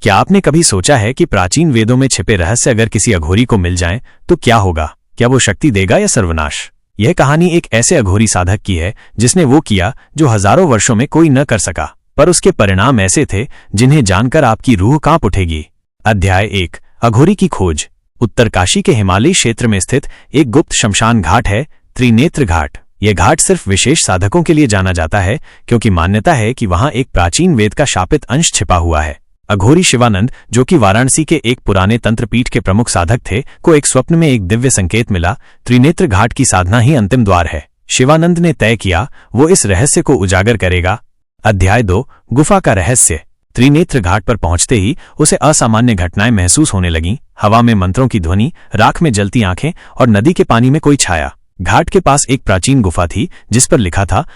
क्या आपने कभी सोचा है कि प्राचीन वेदों में छिपे रहस्य अगर किसी अघोरी को मिल जाएं तो क्या होगा? क्या वो शक्ति देगा या सर्वनाश? यह कहानी एक ऐसे अघोरी साधक की है जिसने वो किया जो हजारों वर्षों में कोई न कर सका, पर उसके परिणाम ऐसे थे जिन्हें जानकर आपकी रूह कांप उठेगी। अध्याय 1, अघोरी की खोज। उत्तरकाशी के हिमालयी क्षेत्र में स्थित एक गुप्त शमशान घाट है, त्रिनेत्र घाट। यह घाट सिर्फ विशेष साधकों के लिए जाना जाता है क्योंकि मान्यता है कि वहां एक प्राचीन वेद का शापित अंश छिपा हुआ है। अघोरी शिवानंद, जो कि वाराणसी के एक पुराने तंत्रपीठ के प्रमुख साधक थे, को एक स्वप्न में एक दिव्य संकेत मिला। त्रिनेत्र घाट की साधना ही अंतिम द्वार है। शिवानंद ने तय किया वो इस रहस्य को उजागर करेगा। अध्याय 2, गुफा का रहस्य। त्रिनेत्र घाट पर पहुंचते ही उसे असामान्य घटनाएं महसूस होने लगीं। हवा में मंत्रों की ध्वनि, राख में जलती आंखें और नदी के पानी में कोई छाया। घाट के पास एक प्राचीन गुफा थी जिस पर लिखा था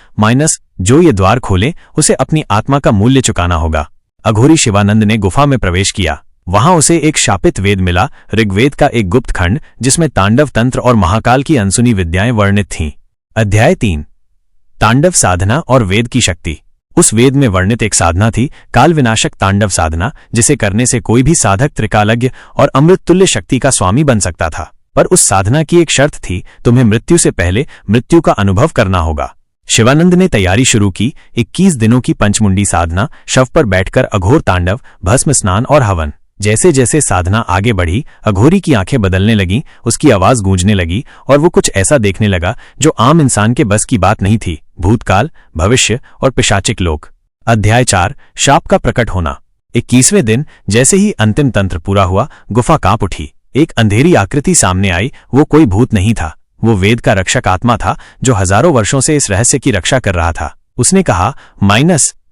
जो ये द्वार खोले उसे अपनी आत्मा का मूल्य चुकाना होगा। अघोरी शिवानंद ने गुफा में प्रवेश किया। वहां उसे एक शापित वेद मिला, ऋग्वेद का एक गुप्त खंड जिसमें तांडव तंत्र और महाकाल की अनसुनी विद्याएं वर्णित थीं। अध्याय 3, तांडव साधना और वेद की शक्ति। उस वेद में वर्णित एक साधना थी, काल विनाशक तांडव साधना, जिसे करने से कोई भी साधक त्रिकालज्ञ और अमृत तुल्य शक्ति का स्वामी बन सकता था। पर उस साधना की एक शर्त थी, तुम्हें मृत्यु से पहले मृत्यु का अनुभव करना होगा। शिवानंद ने तैयारी शुरू की। 21 दिनों की पंचमुंडी साधना, शव पर बैठकर अघोर तांडव, भस्म स्नान और हवन। जैसे जैसे साधना आगे बढ़ी, अघोरी की आंखें बदलने लगीं, उसकी आवाज गूंजने लगी और वो कुछ ऐसा देखने लगा जो आम इंसान के बस की बात नहीं थी। भूतकाल, भविष्य और पिशाचिक लोक। अध्याय 4, शाप का प्रकट होना। 21वें दिन जैसे ही अंतिम तंत्र पूरा हुआ, गुफा कांप उठी। एक अंधेरी आकृति सामने आई। वो कोई भूत नहीं था, वो वेद का रक्षक आत्मा था जो हजारों वर्षों से इस रहस्य की रक्षा कर रहा था। उसने कहा,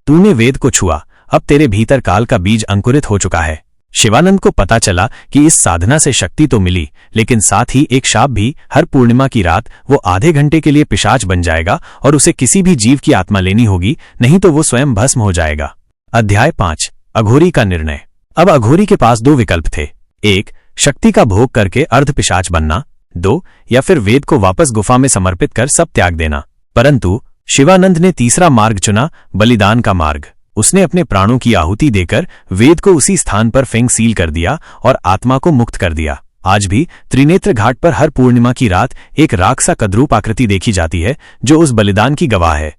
तूने वेद को छुआ, अब तेरे भीतर काल का बीज अंकुरित हो चुका है। शिवानंद को पता चला कि इस साधना से शक्ति तो मिली, लेकिन साथ ही एक शाप भी। हर पूर्णिमा की रात वो आधे घंटे के लिए पिशाच बन जाएगा और उसे किसी भी जीव की आत्मा लेनी होगी, नहीं तो वो स्वयं भस्म हो जाएगा। अध्याय 5, अघोरी का निर्णय। अब अघोरी के पास 2 विकल्प थे। 1, शक्ति का भोग करके अर्ध पिशाच बनना। 2, या फिर वेद को वापस गुफा में समर्पित कर सब त्याग देना। परंतु शिवानंद ने तीसरा मार्ग चुना, बलिदान का मार्ग। उसने अपने प्राणों की आहुति देकर वेद को उसी स्थान पर फेंक सील कर दिया और आत्मा को मुक्त कर दिया। आज भी त्रिनेत्र घाट पर हर पूर्णिमा की रात एक राख सा कद्रूप आकृति देखी जाती है जो उस बलिदान की गवाह है।